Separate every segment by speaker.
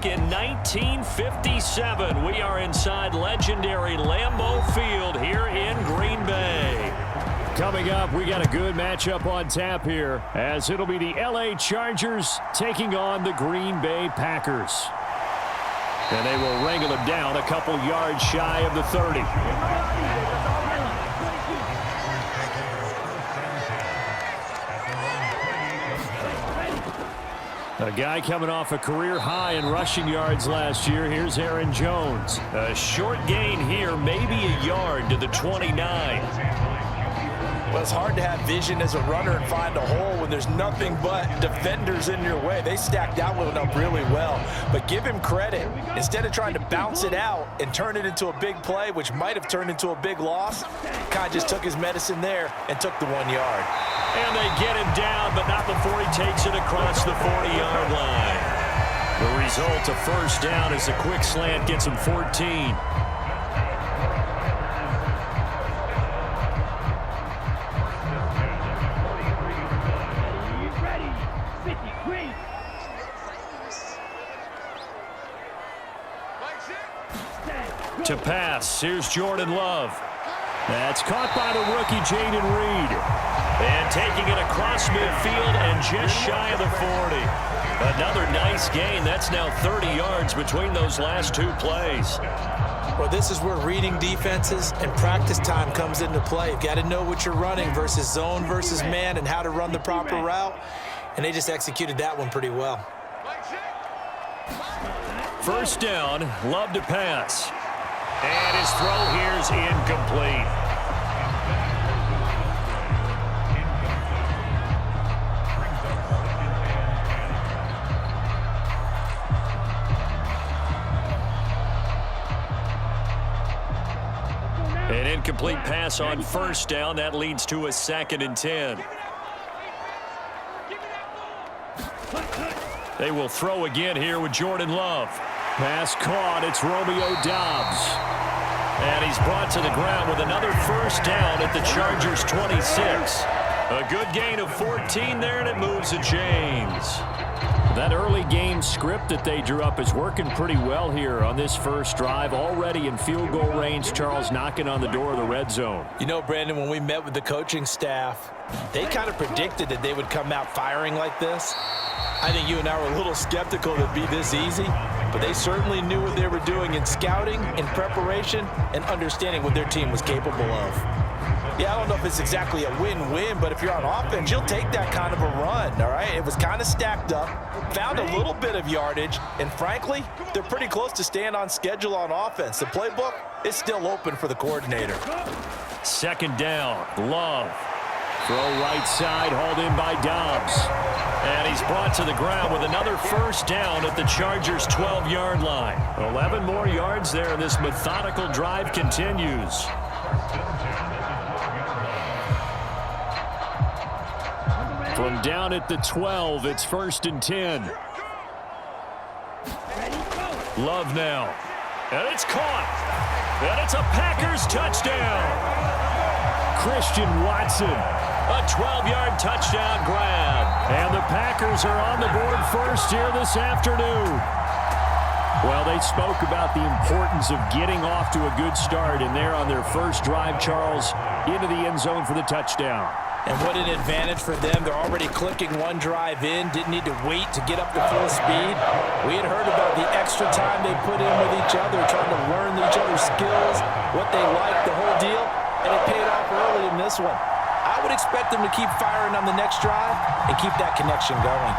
Speaker 1: back in 1957. We are inside legendary Lambeau Field here in Green Bay.
Speaker 2: Coming up, we got a good matchup on tap here, as it'll be the LA Chargers taking on the Green Bay Packers. And they will wrangle them down a couple yards shy of the 30. A guy coming off a career high in rushing yards last year. Here's Aaron Jones.
Speaker 1: A short gain here, maybe a yard to the 29.
Speaker 3: Well, it's hard to have vision as a runner and find a hole when there's nothing but defenders in your way. They stacked that one up really well. But give him credit. Instead of trying to bounce it out and turn it into a big play, which might have turned into a big loss, kind of just took his medicine there and took the 1 yard.
Speaker 1: And they get him down, but not before he takes it across the 40-yard line. The result, a first down, as a quick slant gets him 14. To pass, here's Jordan Love.
Speaker 2: That's caught by the rookie, Jaden Reed.
Speaker 1: And taking it across midfield and just shy of the 40. Another nice gain. That's now 30 yards between those last two plays.
Speaker 3: Well, this is where reading defenses and practice time comes into play. You've got to know what you're running versus zone versus man and how to run the proper route. And they just executed that one pretty well.
Speaker 1: First down, Love to pass. And his throw here is incomplete. An incomplete pass on first down. That leads to a 2nd and 10. They will throw again here with Jordan Love.
Speaker 2: Pass caught. It's Romeo Doubs.
Speaker 1: And he's brought to the ground with another first down at the Chargers' 26. A good gain of 14 there, and it moves the chains.
Speaker 2: That early game script that they drew up is working pretty well here on this first drive. Already in field goal range, Charles knocking on the door of the red zone.
Speaker 3: You know, Brandon, when we met with the coaching staff, they kind of predicted that they would come out firing like this. I think you and I were a little skeptical that it'd be this easy, but they certainly knew what they were doing in scouting, in preparation, and understanding what their team was capable of. Yeah, I don't know if it's exactly a win-win, but if you're on offense, you'll take that kind of a run, all right? It was kind of stacked up, found a little bit of yardage, and frankly, they're pretty close to staying on schedule on offense. The playbook is still open for the coordinator.
Speaker 1: Second down, Love. Throw right side, hauled in by Dobbs. And he's brought to the ground with another first down at the Chargers' 12-yard line. 11 more yards there, and this methodical drive continues.
Speaker 2: From down at the 12, it's 1st and 10.
Speaker 1: Love now. And it's caught. And it's a Packers touchdown.
Speaker 2: Christian Watson.
Speaker 1: A 12-yard touchdown grab.
Speaker 2: And the Packers are on the board first here this afternoon. Well, they spoke about the importance of getting off to a good start, and they're on their first drive, Charles, into the end zone for the touchdown.
Speaker 3: And what an advantage for them. They're already clicking one drive in, didn't need to wait to get up to full speed. We had heard about the extra time they put in with each other, trying to learn each other's skills, what they like, the whole deal, and it paid off early in this one. I would expect them to keep firing on the next drive and keep that connection going.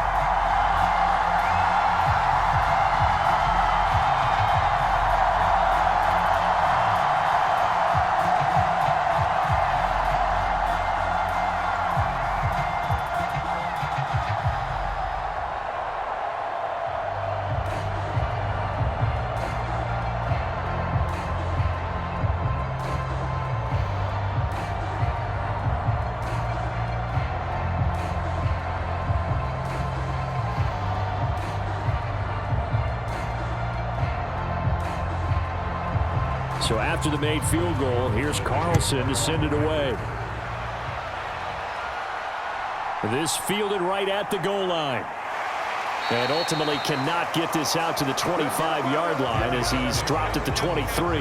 Speaker 2: So after the made field goal, here's Carlson to send it away. This fielded right at the goal line. And ultimately cannot get this out to the 25-yard line as he's dropped at the 23.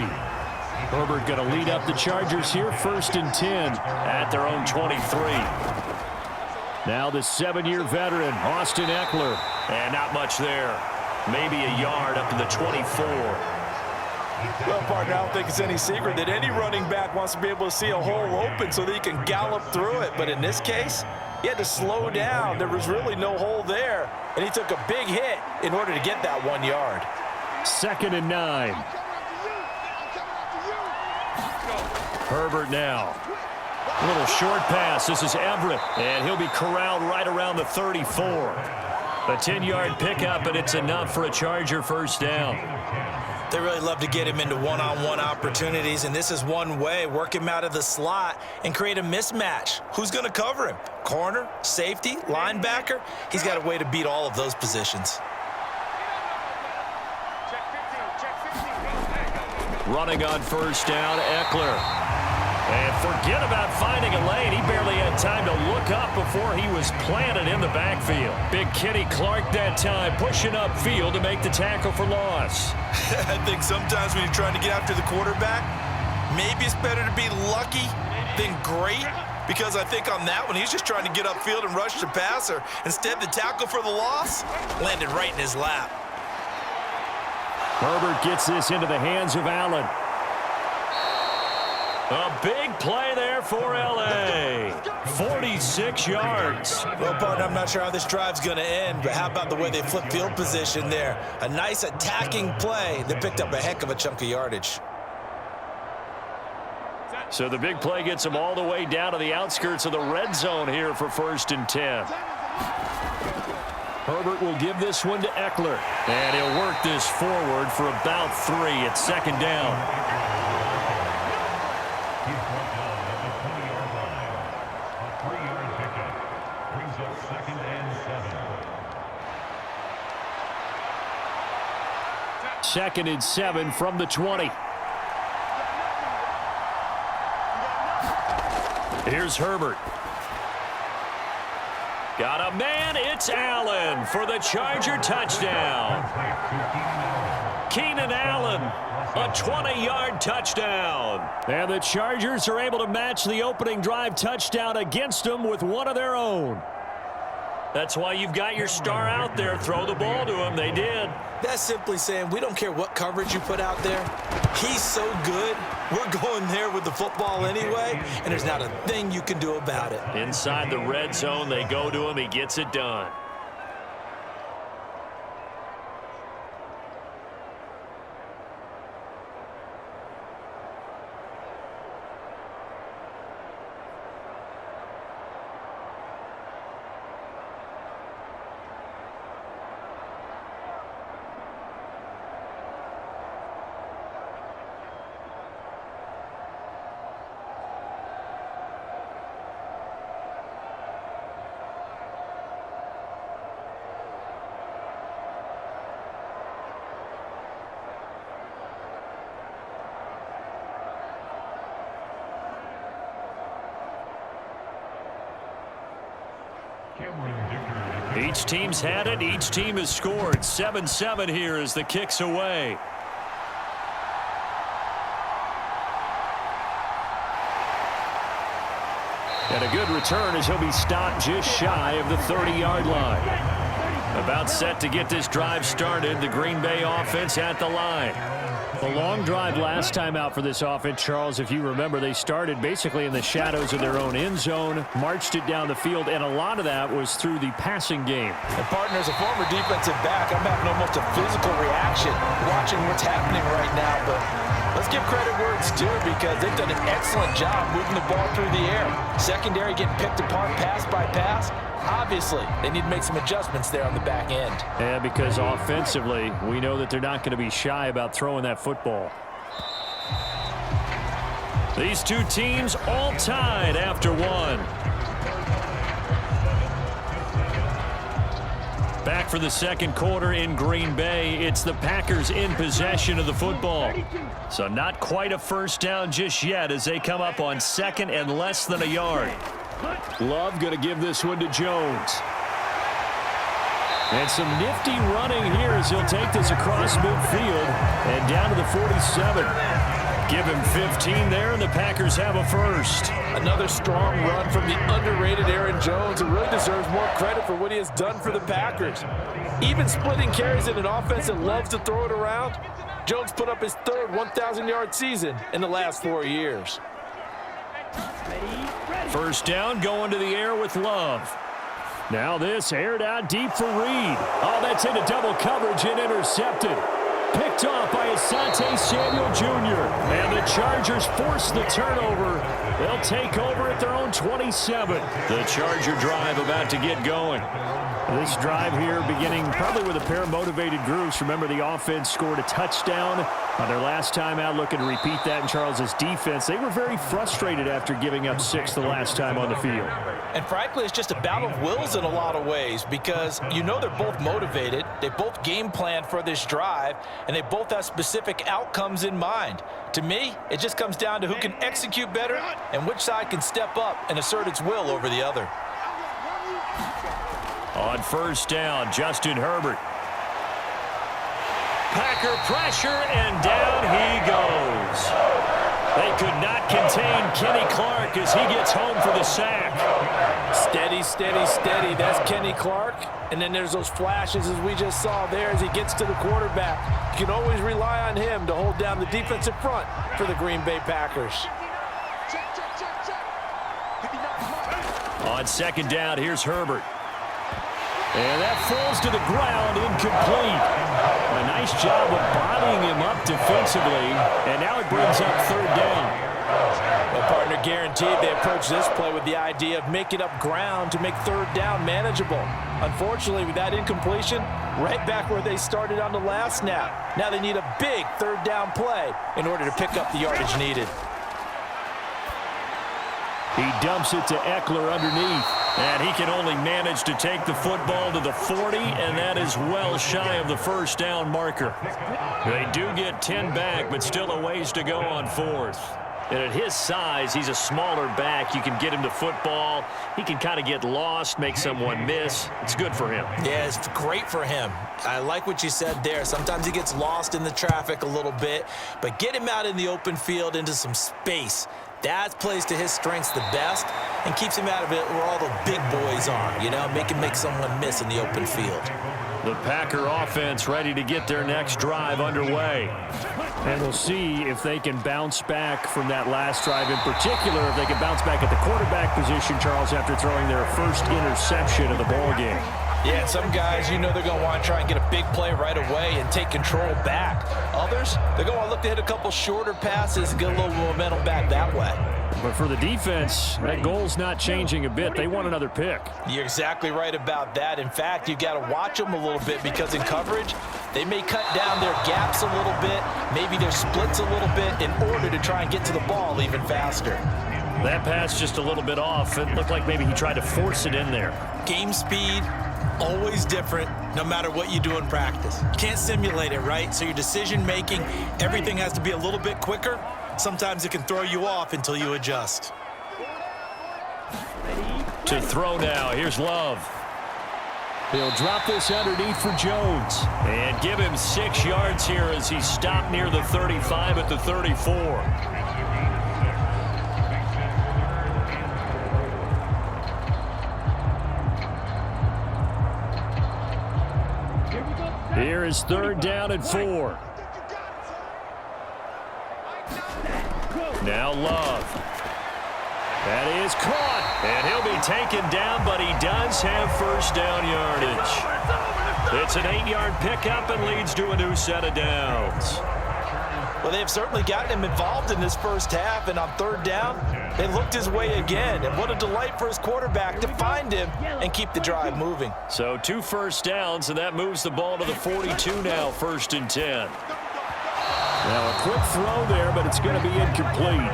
Speaker 2: Herbert going to lead up the Chargers here, 1st and 10 at their own 23. Now the 7-year veteran, Austin Eckler.
Speaker 1: And not much there. Maybe a yard up to the 24.
Speaker 3: Well, partner, I don't think it's any secret that any running back wants to be able to see a hole open so that he can gallop through it. But in this case, he had to slow down. There was really no hole there, and he took a big hit in order to get that 1 yard.
Speaker 2: 2nd and 9. Herbert now. A little short pass. This is Everett, and he'll be corralled right around the 34. A 10-yard pickup, and it's enough for a Charger first down.
Speaker 3: They really love to get him into one-on-one opportunities, and this is one way. Work him out of the slot and create a mismatch. Who's going to cover him? Corner, safety, linebacker? He's got a way to beat all of those positions.
Speaker 2: Running on first down, Eckler. And forget about finding a lane. He barely had time to look up before he was planted in the backfield. Big Kenny Clark that time, pushing upfield to make the tackle for loss.
Speaker 3: I think sometimes when you're trying to get after the quarterback, maybe it's better to be lucky than great, because I think on that one, he's just trying to get upfield and rush the passer. Instead, the tackle for the loss landed right in his lap.
Speaker 2: Herbert gets this into the hands of Allen. A big play there for L.A. 46 yards.
Speaker 3: Well, partner, I'm not sure how this drive's going to end, but how about the way they flip field position there? A nice attacking play that picked up a heck of a chunk of yardage.
Speaker 2: So the big play gets them all the way down to the outskirts of the red zone here for 1st and 10. Herbert will give this one to Eckler. And he'll work this forward for about 3 at 2nd down. Second and 7 from the 20. Here's Herbert. Got a man. It's Allen for the Charger touchdown. Keenan Allen, a 20-yard touchdown. And the Chargers are able to match the opening drive touchdown against them with one of their own. That's why you've got your star out there. Throw the ball to him. They did.
Speaker 3: That's simply saying we don't care what coverage you put out there. He's so good, we're going there with the football anyway, and there's not a thing you can do about it.
Speaker 2: Inside the red zone, they go to him. He gets it done. Each team's had it. Each team has scored. 7-7 here as the kick's away. And a good return as he'll be stopped just shy of the 30-yard line. About set to get this drive started. The Green Bay offense at the line. A long drive last time out for this offense, Charles. If you remember, they started basically in the shadows of their own end zone, marched it down the field, and a lot of that was through the passing game.
Speaker 3: And partner, as a former defensive back, I'm having almost a physical reaction watching what's happening right now. But let's give credit where it's due, because they've done an excellent job moving the ball through the air. Secondary getting picked apart pass by pass. Obviously, they need to make some adjustments there on the back end.
Speaker 2: Yeah, because offensively, we know that they're not going to be shy about throwing that football. These two teams all tied after one. Back for the second quarter in Green Bay. It's the Packers in possession of the football. So not quite a first down just yet as they come up on second and less than a yard. Love going to give this one to Jones. And some nifty running here as he'll take this across midfield and down to the 47. Give him 15 there, and the Packers have a first.
Speaker 3: Another strong run from the underrated Aaron Jones, who really deserves more credit for what he has done for the Packers. Even splitting carries in an offense that loves to throw it around, Jones put up his third 1,000-yard season in the last 4 years.
Speaker 2: First down, going to the air with Love. Now this aired out deep for Reed. Oh, that's into double coverage and intercepted. Picked off by Asante Samuel Jr. And the Chargers force the turnover. They'll take over at their own 27.
Speaker 1: The Charger drive about to get going.
Speaker 2: This drive here beginning probably with a pair of motivated groups. Remember, the offense scored a touchdown on their last time out, looking to repeat that in Charles' defense. They were very frustrated after giving up 6 the last time on the field.
Speaker 3: And frankly, it's just a battle of wills in a lot of ways, because you know they're both motivated, they both game plan for this drive, and they both have specific outcomes in mind. To me, it just comes down to who can execute better and which side can step up and assert its will over the other.
Speaker 1: On first down, Justin Herbert. Packer pressure, and down he goes. They could not contain Kenny Clark as he gets home for the sack.
Speaker 3: Steady, steady, steady. That's Kenny Clark. And then there's those flashes, as we just saw there, as he gets to the quarterback. You can always rely on him to hold down the defensive front for the Green Bay Packers.
Speaker 1: On second down, here's Herbert. And that falls to the ground, incomplete. A nice job of bodying him up defensively, and now it brings up third down.
Speaker 3: Well, partner, guaranteed they approach this play with the idea of making up ground to make third down manageable. Unfortunately, with that incompletion, right back where they started on the last snap. Now they need a big third down play in order to pick up the yardage needed.
Speaker 2: He dumps it to Eckler underneath.
Speaker 1: And he can only manage to take the football to the 40, and that is well shy of the first down marker. They do get 10 back, but still a ways to go on fourth. And at his size, he's a smaller back. You can get him to football. He can kind of get lost, make someone miss. It's good for him.
Speaker 3: Yeah, it's great for him. I like what you said there. Sometimes he gets lost in the traffic a little bit, but get him out in the open field into some space. That plays to his strengths the best and keeps him out of it where all the big boys are, you know, make someone miss in the open field.
Speaker 1: The Packer offense ready to get their next drive underway.
Speaker 2: And we'll see if they can bounce back from that last drive, in particular if they can bounce back at the quarterback position, Charles, after throwing their first interception of the ballgame.
Speaker 3: Yeah, and some guys, you know, they're going to want to try and get a big play right away and take control back. Others, they're going to look to hit a couple shorter passes and get a little momentum back that way.
Speaker 2: But for the defense, that goal's not changing a bit. They want another pick.
Speaker 3: You're exactly right about that. In fact, you got to watch them a little bit, because in coverage, they may cut down their gaps a little bit, maybe their splits a little bit, in order to try and get to the ball even faster.
Speaker 1: That pass just a little bit off. It looked like maybe he tried to force it in there.
Speaker 3: Game speed, always different, no matter what you do in practice. You can't simulate it, right? So your decision making, everything has to be a little bit quicker. Sometimes it can throw you off until you adjust.
Speaker 1: To throw now, here's Love.
Speaker 2: He'll drop this underneath for Jones.
Speaker 1: And give him 6 yards here as he stopped near the 35 at the 34.
Speaker 2: Here is third down and 4.
Speaker 1: Now Love. That is caught. And he'll be taken down, but he does have first down yardage. It's an 8-yard pickup and leads to a new set of downs.
Speaker 3: Well, they've certainly gotten him involved in this first half, and on third down, they looked his way again. And what a delight for his quarterback to find him and keep the drive moving.
Speaker 1: So 2 first downs, and that moves the ball to the 42 now, 1st and 10.
Speaker 2: Now a quick throw there, but it's going to be incomplete.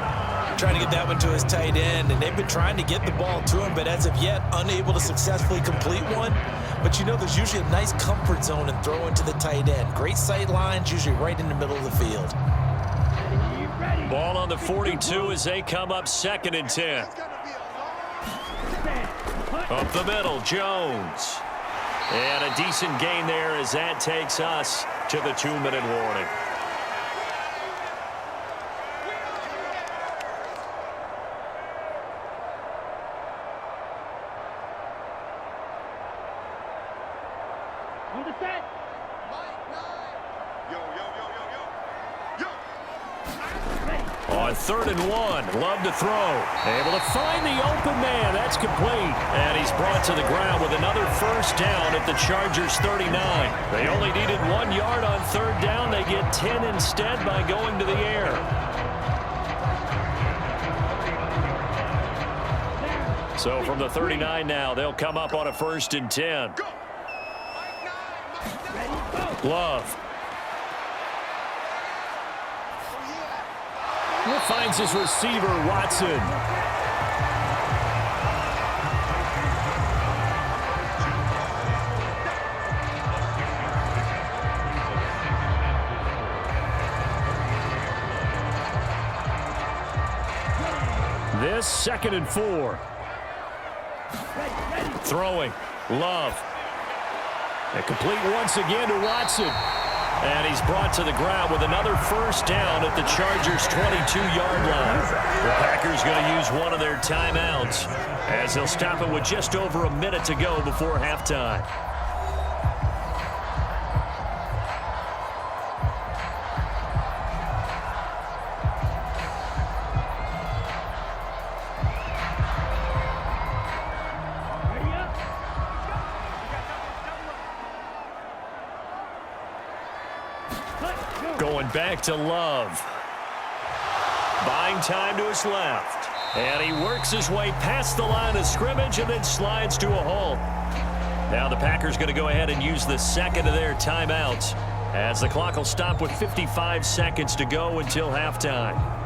Speaker 3: Trying to get that one to his tight end, and they've been trying to get the ball to him, but as of yet, unable to successfully complete one. But you know, there's usually a nice comfort zone in throwing to the tight end. Great sight lines, usually right in the middle of the field.
Speaker 1: Ball on the 42 as they come up 2nd and 10. Up the middle, Jones. And a decent gain there as that takes us to the 2-minute warning. On 3rd and 1, Love to throw. Able to find the open man. That's complete. And he's brought to the ground with another first down at the Chargers' 39. They only needed 1 yard on 3rd down. They get 10 instead by going to the air. So from the 39 now, they'll come up on a 1st and 10. Love. Finds his receiver, Watson. This 2nd and 4. Throwing. Love. And complete once again to Watson. And he's brought to the ground with another first down at the Chargers' 22-yard line. The Packers going to use one of their timeouts as they'll stop it with just over a minute to go before halftime. Going back to Love. Buying time to his left. And he works his way past the line of scrimmage and then slides to a halt. Now the Packers going to go ahead and use the 2nd of their timeouts as the clock will stop with 55 seconds to go until halftime.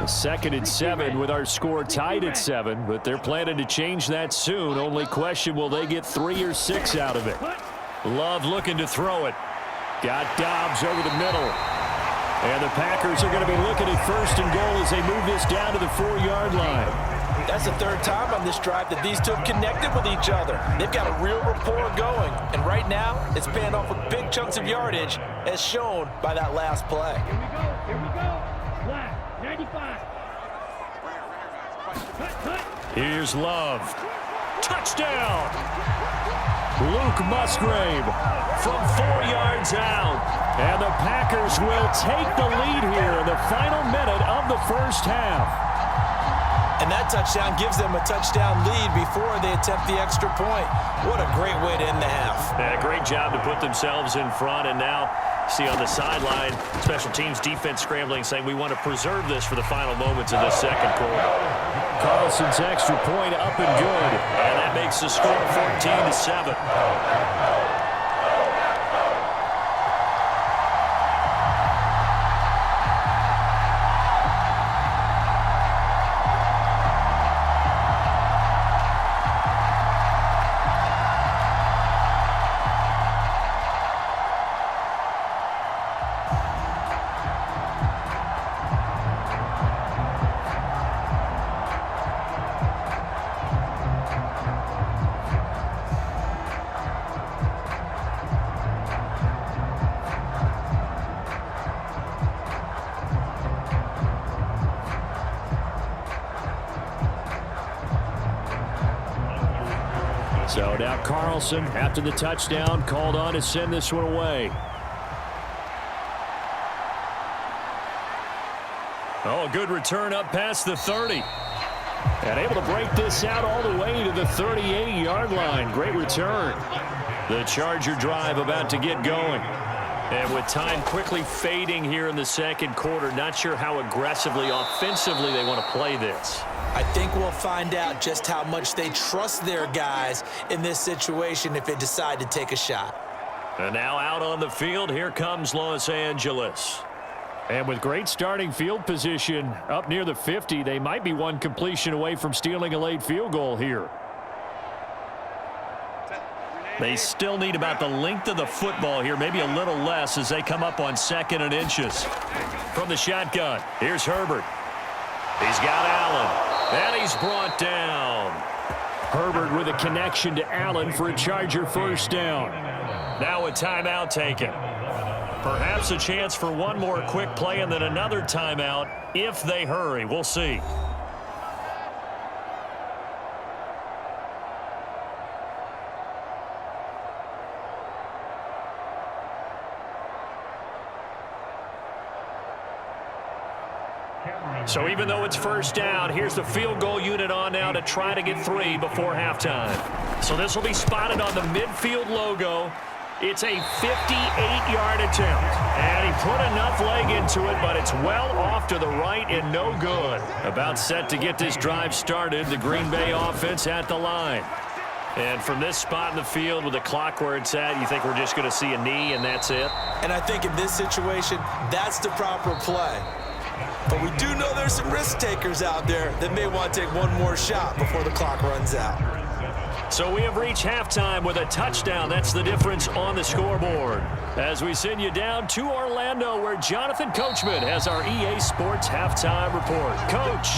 Speaker 1: Second and 7 with our score tied at 7, but they're planning to change that soon. Only question, will they get 3 or 6 out of it? Love looking to throw it. Got Dobbs over the middle. And the Packers are going to be looking at 1st and goal as they move this down to the 4-yard line.
Speaker 3: That's the 3rd time on this drive that these two have connected with each other. They've got a real rapport going. And right now, it's paying off with big chunks of yardage as shown by that last play.
Speaker 2: Here we go. 95.
Speaker 1: Here's Love. Touchdown! Luke Musgrave from 4 yards out. And the Packers will take the lead here in the final minute of the first half.
Speaker 3: And that touchdown gives them a touchdown lead before they attempt the extra point. What a great way to end the half.
Speaker 1: Yeah, great job to put themselves in front. And now, see on the sideline, special teams defense scrambling, saying we want to preserve this for the final moments of the 2nd quarter. Carlson's extra point up and good. And that makes the score 14-7. So now Carlson, after the touchdown, called on to send this one away. Oh, a good return up past the 30. And able to break this out all the way to the 38-yard line. Great return. The Charger drive about to get going. And with time quickly fading here in the 2nd quarter, not sure how aggressively, offensively they want to play this.
Speaker 3: I think we'll find out just how much they trust their guys in this situation if they decide to take a shot.
Speaker 1: And now out on the field, here comes Los Angeles.
Speaker 2: And with great starting field position up near the 50, they might be one completion away from stealing a late field goal here.
Speaker 1: They still need about the length of the football here, maybe a little less as they come up on 2nd and inches. From the shotgun, here's Herbert. He's got Allen, and he's brought down.
Speaker 2: Herbert with a connection to Allen for a Charger first down.
Speaker 1: Now a timeout taken. Perhaps a chance for one more quick play and then another timeout if they hurry. We'll see. So even though it's first down, here's the field goal unit on now to try to get 3 before halftime. So this will be spotted on the midfield logo. It's a 58-yard attempt. And he put enough leg into it, but it's well off to the right and no good. About set to get this drive started, the Green Bay offense at the line. And from this spot in the field with the clock where it's at, you think we're just going to see a knee and that's it?
Speaker 3: And I think in this situation, that's the proper play. But we do know there's some risk takers out there that may want to take one more shot before the clock runs out.
Speaker 1: So we have reached halftime with a touchdown. That's the difference on the scoreboard. As we send you down to Orlando, where Jonathan Coachman has our EA Sports halftime report. Coach.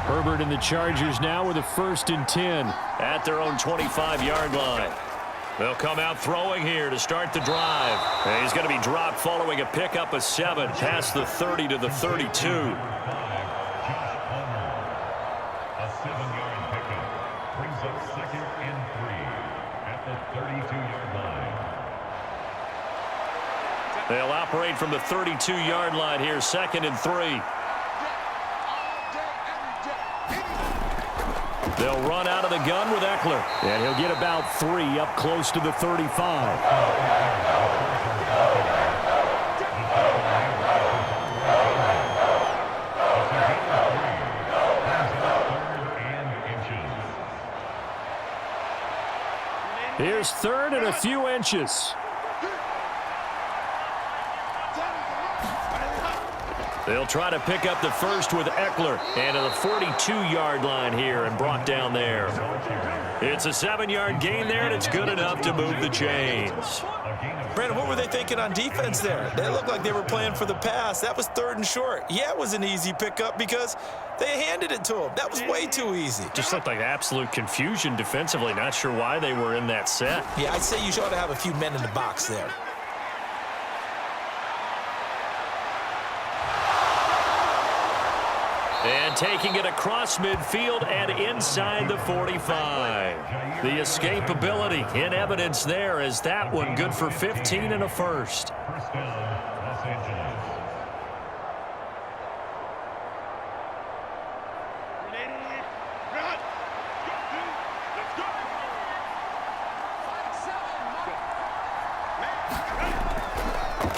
Speaker 2: Herbert and the Chargers now with a 1st and 10
Speaker 1: at their own 25-yard line. They'll come out throwing here to start the drive. And he's going to be dropped following a pickup of 7 past the 30 to the 32. They'll operate from the 32-yard line here, 2nd and 3. They'll run out of the gun with Eckler.
Speaker 2: And he'll get about 3 up close to the 35. Here's 3rd and a few inches.
Speaker 1: They'll try to pick up the first with Eckler. And to the 42-yard line here and brought down there. It's a 7-yard gain there, and it's good enough to move the chains.
Speaker 3: Brandon, what were they thinking on defense there? They looked like they were playing for the pass. That was 3rd and short. Yeah, it was an easy pickup because they handed it to him. That was way too easy.
Speaker 1: Just looked like absolute confusion defensively. Not sure why they were in that set.
Speaker 3: Yeah, I'd say you ought to have a few men in the box there.
Speaker 1: And taking it across midfield and inside the 45. The escapability in evidence there as that one good for 15 and a first.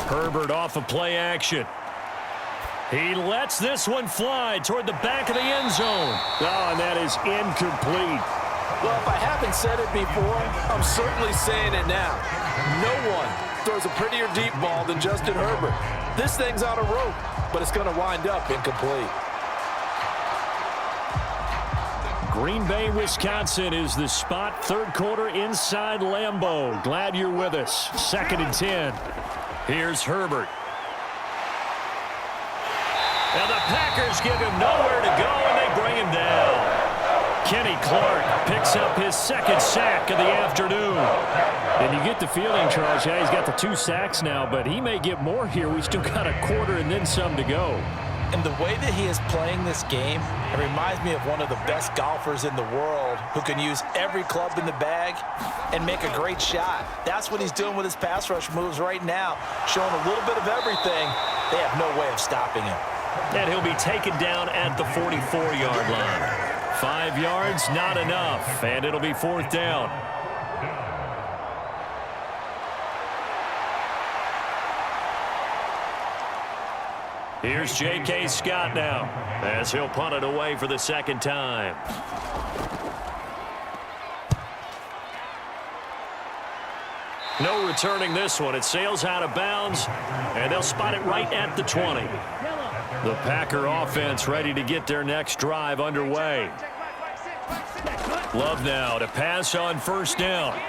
Speaker 1: Herbert off of play action. He lets this one fly toward the back of the end zone.
Speaker 2: Oh, and that is incomplete.
Speaker 3: Well, if I haven't said it before, I'm certainly saying it now. No one throws a prettier deep ball than Justin Herbert. This thing's on a rope, but it's going to wind up incomplete.
Speaker 2: Green Bay, Wisconsin is the spot. 3rd quarter inside Lambeau. Glad you're with us. 2nd and 10.
Speaker 1: Here's Herbert. And the Packers give him nowhere to go, and they bring him down. Kenny Clark picks up his 2nd sack of the afternoon.
Speaker 2: And you get the feeling, Charles, yeah, he's got the 2 sacks now, but he may get more here. We still got a quarter and then some to go.
Speaker 3: And the way that he is playing this game, it reminds me of one of the best golfers in the world who can use every club in the bag and make a great shot. That's what he's doing with his pass rush moves right now, showing a little bit of everything. They have no way of stopping him.
Speaker 1: And he'll be taken down at the 44-yard line. 5 yards, not enough, and it'll be 4th down. Here's J.K. Scott now, as he'll punt it away for the 2nd time. No returning this one. It sails out of bounds, and they'll spot it right at the 20. The Packer offense ready to get their next drive underway. Love now to pass on 1st down.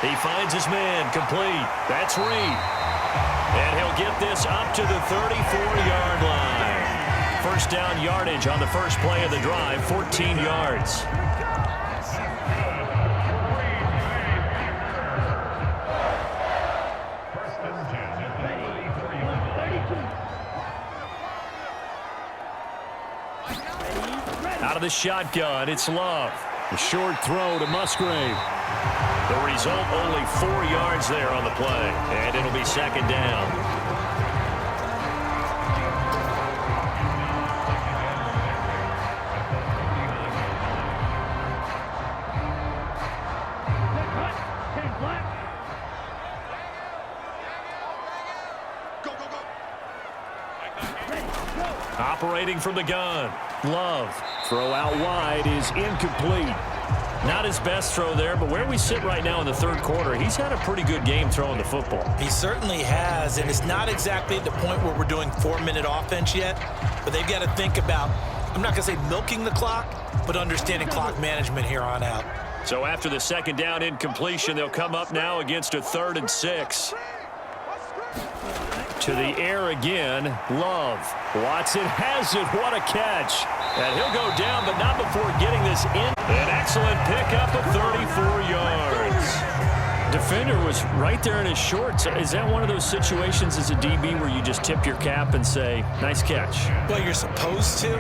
Speaker 1: He finds his man, complete. That's Reed. And he'll get this up to the 34-yard line. First down yardage on the first play of the drive, 14 yards. Out of the shotgun, it's Love.
Speaker 2: A short throw to Musgrave.
Speaker 1: The result, only 4 yards there on the play, and it'll be second down. Operating from the gun, Love.
Speaker 2: Throw out wide is incomplete.
Speaker 1: Not his best throw there, but where we sit right now in the third quarter, he's had a pretty good game throwing the football.
Speaker 3: He certainly has, and it's not exactly at the point where we're doing 4-minute offense yet, but they've got to think about, I'm not going to say milking the clock, but understanding clock management here on out.
Speaker 1: So after the second down incompletion, they'll come up now against a 3rd and 6.
Speaker 2: To the air again, Love. Watson has it. What a catch.
Speaker 1: And he'll go down, but not before getting this in. An excellent pickup of 34 yards.
Speaker 2: Defender was right there in his shorts. Is that one of those situations as a DB where you just tip your cap and say, nice catch?
Speaker 3: Well, you're supposed to,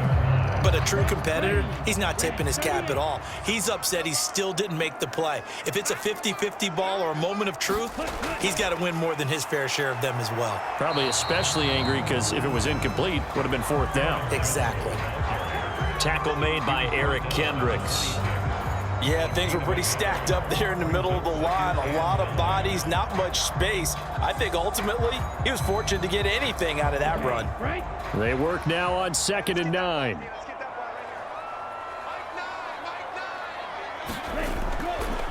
Speaker 3: but a true competitor, he's not tipping his cap at all. He's upset he still didn't make the play. If it's a 50-50 ball or a moment of truth, he's got to win more than his fair share of them as well.
Speaker 2: Probably especially angry because if it was incomplete, it would have been 4th down.
Speaker 3: Exactly.
Speaker 1: Tackle made by Eric Kendricks.
Speaker 3: Yeah, things were pretty stacked up there in the middle of the line. A lot of bodies, not much space. I think ultimately he was fortunate to get anything out of that run.
Speaker 2: They work now on 2nd and 9.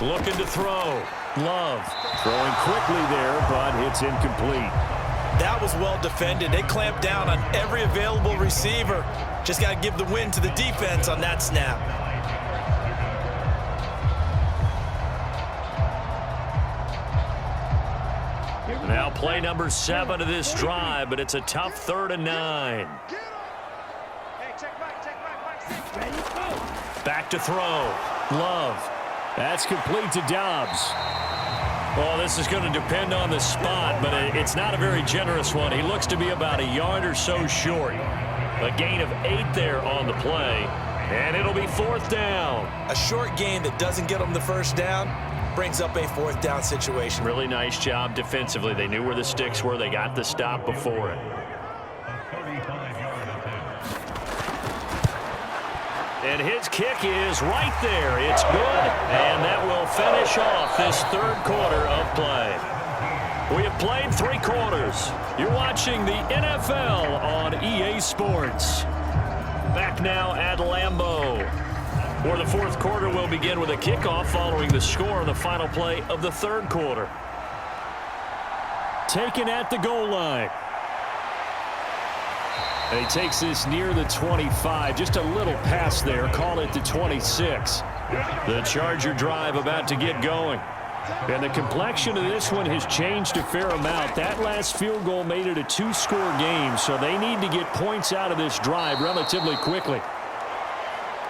Speaker 1: Looking to throw.
Speaker 2: Love throwing quickly there, but it's incomplete.
Speaker 3: That was well defended. They clamped down on every available receiver. Just got to give the win to the defense on that snap.
Speaker 1: Now play number 7 of this drive, but it's a tough 3rd and 9. Back to throw.
Speaker 2: Love. That's complete to Dobbs.
Speaker 1: Well, this is going to depend on the spot, but it's not a very generous one. He looks to be about a yard or so short. A gain of 8 there on the play, and it'll be 4th down.
Speaker 3: A short gain that doesn't get them the first down brings up a 4th down situation.
Speaker 1: Really nice job defensively. They knew where the sticks were. They got the stop before it. And his kick is right there. It's good, and that will finish off this 3rd quarter of play. We have played 3 quarters. You're watching the NFL on EA Sports. Back now at Lambeau, where the 4th quarter will begin with a kickoff following the score on the final play of the 3rd quarter.
Speaker 2: Taken at the goal line. And he takes this near the 25. Just a little pass there. Call it the 26.
Speaker 1: The Charger drive about to get going.
Speaker 2: And the complexion of this one has changed a fair amount. That last field goal made it a 2-score game, so they need to get points out of this drive relatively quickly.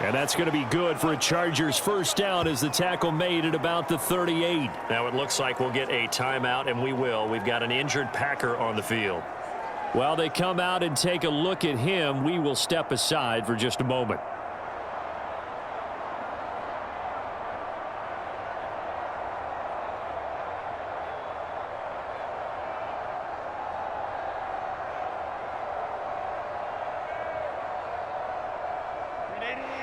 Speaker 2: And that's going to be good for a Chargers first down as the tackle made at about the 38.
Speaker 1: Now it looks like we'll get a timeout, and we will. We've got an injured Packer on the field.
Speaker 2: While they come out and take a look at him, we will step aside for just a moment.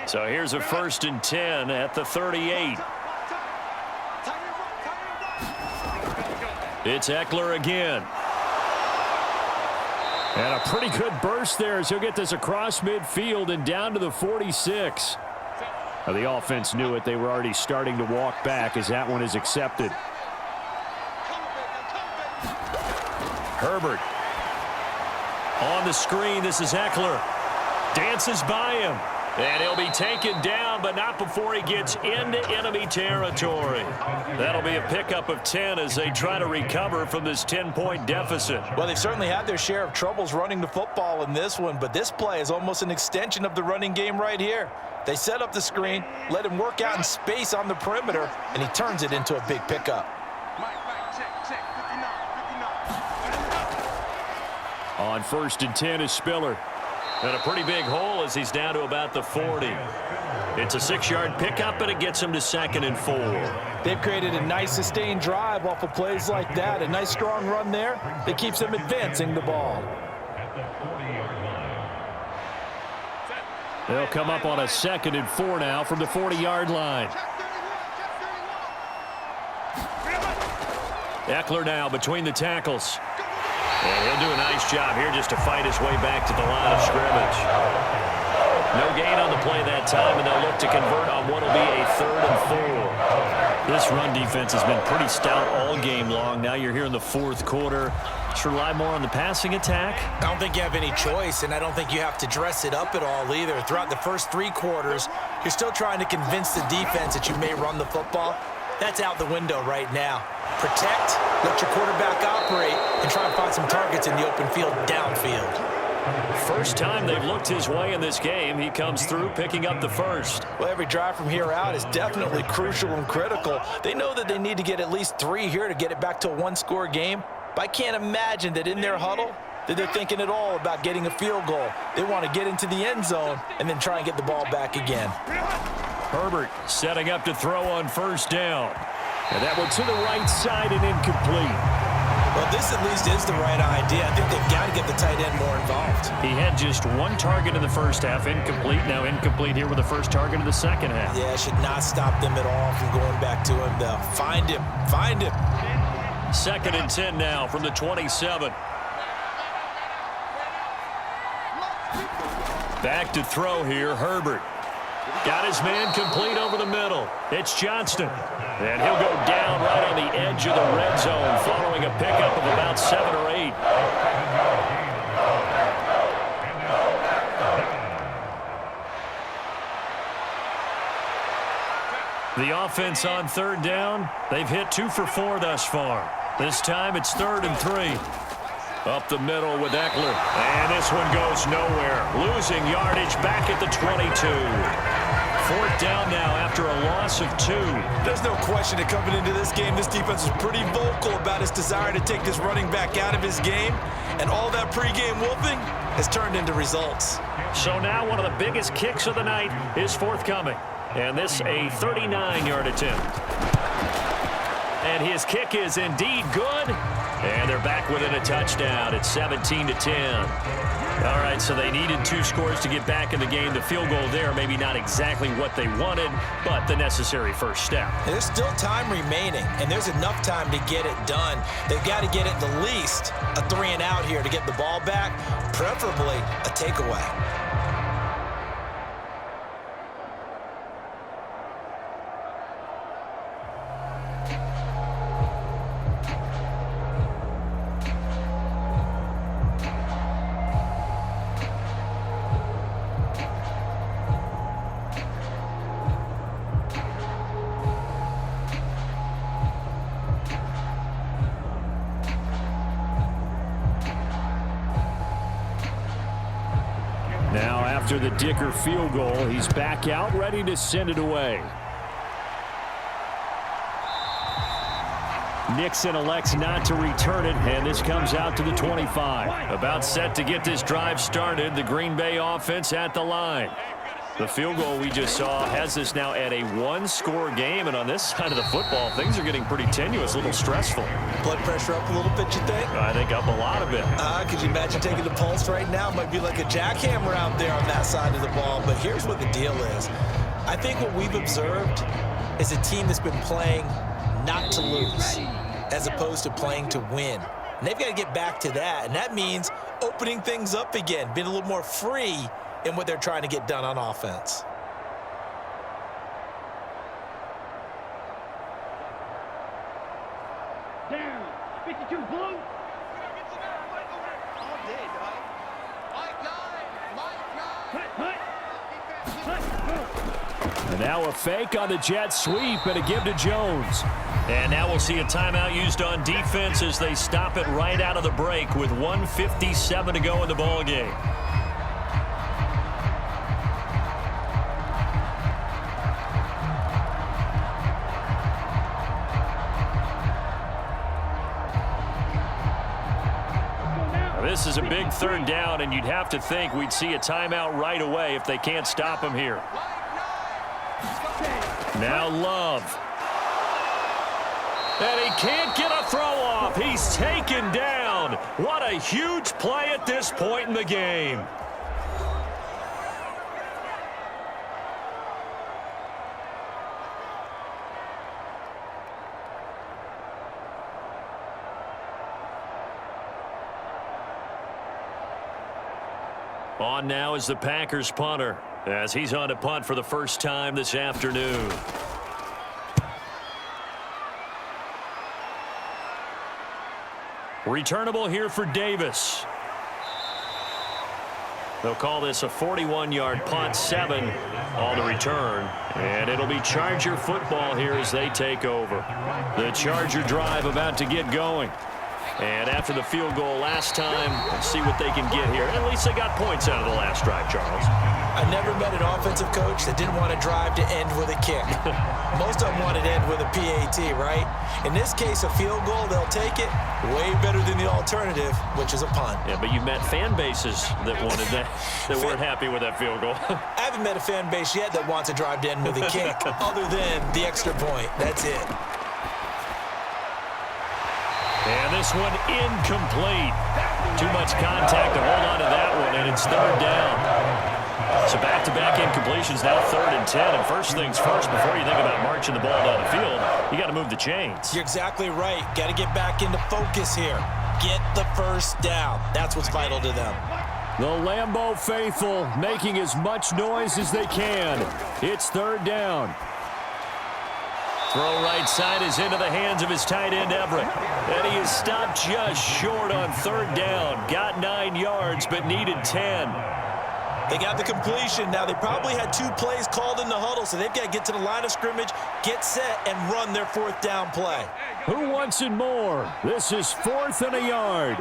Speaker 1: So here's a 1st and 10 at the 38. It's Eckler again.
Speaker 2: And a pretty good burst there as he'll get this across midfield and down to the 46. Now, the offense knew it. They were already starting to walk back as that one is accepted.
Speaker 1: Herbert. On the screen, this is Eckler. Dances by him. And he'll be taken down, but not before he gets into enemy territory. That'll be a pickup of 10 as they try to recover from this 10-point deficit.
Speaker 3: Well, they've certainly had their share of troubles running the football in this one, but this play is almost an extension of the running game right here. They set up the screen, let him work out in space on the perimeter, and he turns it into a big pickup.
Speaker 1: On 1st and 10 is Spiller. And a pretty big hole as he's down to about the 40. It's a 6-yard pickup, and it gets him to 2nd and 4.
Speaker 3: They've created a nice sustained drive off of plays like that. A nice strong run there that keeps them advancing the ball.
Speaker 1: They'll come up on a 2nd and 4 now from the 40-yard line. Eckler now between the tackles. And he'll do a nice job here just to fight his way back to the line of scrimmage. No gain on the play that time, and they'll look to convert on what will be a 3rd and 4. This run defense has been pretty stout all game long. Now you're here in the 4th quarter. Should rely more on the passing attack.
Speaker 3: I don't think you have any choice, and I don't think you have to dress it up at all either. Throughout the first 3 quarters, you're still trying to convince the defense that you may run the football. That's out the window right now. Protect, let your quarterback operate, and try and find some targets in the open field downfield.
Speaker 1: First time they've looked his way in this game, he comes through picking up the first.
Speaker 3: Well, every drive from here out is definitely crucial and critical. They know that they need to get at least 3 here to get it back to a 1-score game. But I can't imagine that in their huddle that they're thinking at all about getting a field goal. They want to get into the end zone and then try and get the ball back again.
Speaker 1: Herbert setting up to throw on 1st down. And that one to the right side and incomplete.
Speaker 3: Well, this at least is the right idea. I think they've got to get the tight end more involved.
Speaker 1: He had just 1 target in the first half, incomplete. Now incomplete here with the first target in the second half.
Speaker 3: Yeah, it should not stop them at all from going back to him. They'll find him. Find him.
Speaker 1: 2nd and 10 now from the 27. Back to throw here, Herbert. Got his man complete over the middle. It's Johnston. And he'll go down right on the edge of the red zone following a pickup of about 7 or 8. The offense on 3rd down, they've hit 2 for 4 thus far. This time it's 3rd and 3. Up the middle with Eckler. And this one goes nowhere. Losing yardage back at the 22. 4th down now after a loss of 2.
Speaker 3: There's no question that coming into this game, this defense is pretty vocal about its desire to take this running back out of his game. And all that pregame whooping has turned into results.
Speaker 1: So now one of the biggest kicks of the night is forthcoming. And this a 39-yard attempt. And his kick is indeed good. And they're back within a touchdown. It's 17-10. All right, so they needed 2 scores to get back in the game. The field goal there, maybe not exactly what they wanted, but the necessary first step.
Speaker 3: There's still time remaining, and there's enough time to get it done. They've got to get at the least a 3-and-out here to get the ball back, preferably a takeaway.
Speaker 1: Now after the Dicker field goal, he's back out ready to send it away. Nixon elects not to return it, and this comes out to the 25. About set to get this drive started, the Green Bay offense at the line. The field goal we just saw has us now at a 1-score game, and on this side of the football, things are getting pretty tenuous, a little stressful.
Speaker 3: Blood pressure up a little bit, you think?
Speaker 1: I think up a lot of it.
Speaker 3: Could you imagine taking the pulse right now? It might be like a jackhammer out there on that side of the ball, but here's what the deal is. I think what we've observed is a team that's been playing not to lose as opposed to playing to win. And they've got to get back to that, and that means opening things up again, being a little more free in what they're trying to get done on offense.
Speaker 4: Down, 52 blue. All day, dog. My guy. Hut, hut.
Speaker 2: And now a fake on the jet sweep and a give to Jones.
Speaker 1: And now we'll see a timeout used on defense as they stop it right out of the break with 1:57 to go in the ballgame. This is a big third down, and you'd have to think we'd see a timeout right away if they can't stop him here. Now Love. And he can't get a throw off. He's taken down. What a huge play at this point in the game. On now is the Packers punter as he's on to punt for the first time this afternoon. Returnable here for Davis. They'll call this a 41-yard punt, 7 on the return. And it'll be Charger football here as they take over. The Charger drive about to get going. And after the field goal last time, let's see what they can get here. At least they got points out of the last drive, Charles.
Speaker 3: I never met an offensive coach that didn't want to drive to end with a kick. Most of them wanted to end with a PAT, right? In this case, a field goal, they'll take it. Way better than the alternative, which is a punt.
Speaker 1: Yeah, but you've met fan bases that wanted that, that weren't happy with that field goal.
Speaker 3: I haven't met a fan base yet that wants a drive to end with a kick, other than the extra point. That's it.
Speaker 1: And this one incomplete. Too much contact to hold on to that one, and it's third down. So back-to-back incompletions, now 3rd and 10. And first things first, before you think about marching the ball down the field, you got to move the chains.
Speaker 3: You're exactly right. Got to get back into focus here. Get the first down. That's what's vital to them.
Speaker 2: The Lambeau faithful making as much noise as they can. It's 3rd down.
Speaker 1: Throw right side is into the hands of his tight end, Everett. And he is stopped just short on 3rd down. Got 9 yards, but needed 10.
Speaker 3: They got the completion. Now, they probably had 2 plays called in the huddle, so they've got to get to the line of scrimmage, get set, and run their 4th down play.
Speaker 2: Who wants it more? This is 4th and a yard.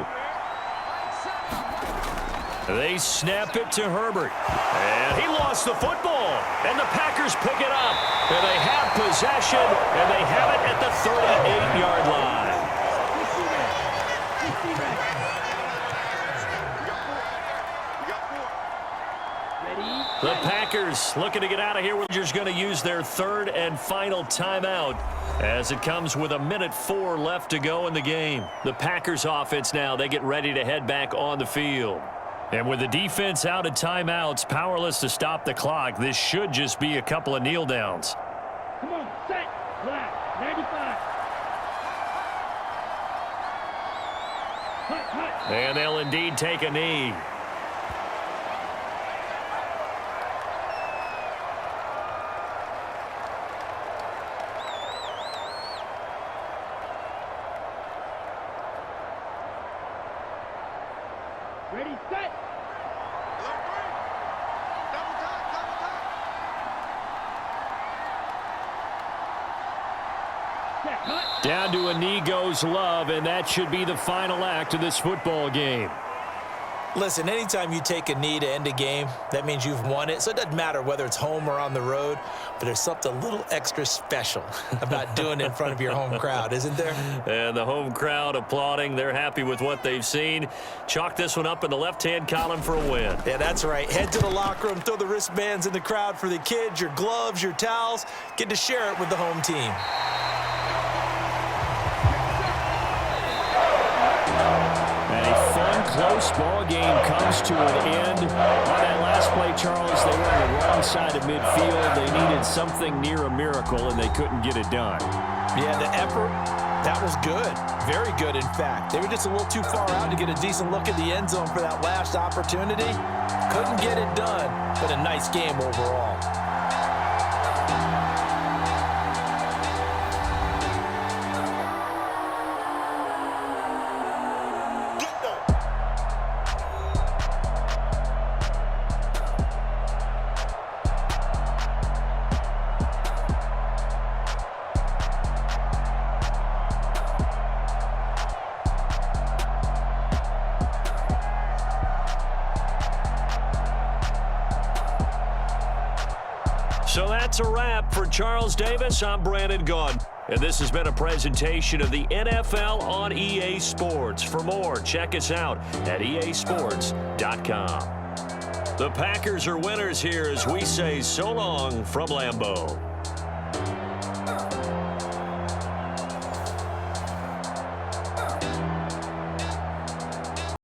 Speaker 1: They snap it to Herbert. And he lost the football. And the Packers pick it up. And they have possession, and they have it at the 38-yard line. The Packers looking to get out of here. Rangers going to use their 3rd and final timeout as it comes with 1:04 left to go in the game. The Packers offense now, they get ready to head back on the field. And with the defense out of timeouts, powerless to stop the clock, this should just be a couple of kneel downs.
Speaker 4: Come on, set, relax, 95. Hut, hut.
Speaker 1: And they'll indeed take a knee.
Speaker 4: Ready, set. Set, hut.
Speaker 2: Down to a knee goes Love, and that should be the final act of this football game.
Speaker 3: Listen, anytime you take a knee to end a game, that means you've won it. So it doesn't matter whether it's home or on the road, but there's something a little extra special about doing it in front of your home crowd, isn't there?
Speaker 1: And the home crowd applauding. They're happy with what they've seen. Chalk this one up in the left-hand column for a win.
Speaker 3: Yeah, that's right. Head to the locker room, throw the wristbands in the crowd for the kids, your gloves, your towels. Get to share it with the home team.
Speaker 2: Close ball game comes to an end. On that last play, Charles, they were on the wrong side of midfield. They needed something near a miracle, and they couldn't get it done.
Speaker 3: Yeah, the effort, that was good. Very good, in fact. They were just a little too far out to get a decent look at the end zone for that last opportunity. Couldn't get it done, but a nice game overall.
Speaker 2: that's a wrap. For Charles Davis, I'm Brandon Gaudin. And this has been a presentation of the NFL on EA Sports. For more, check us out at easports.com. The Packers are winners here as we say so long from Lambeau.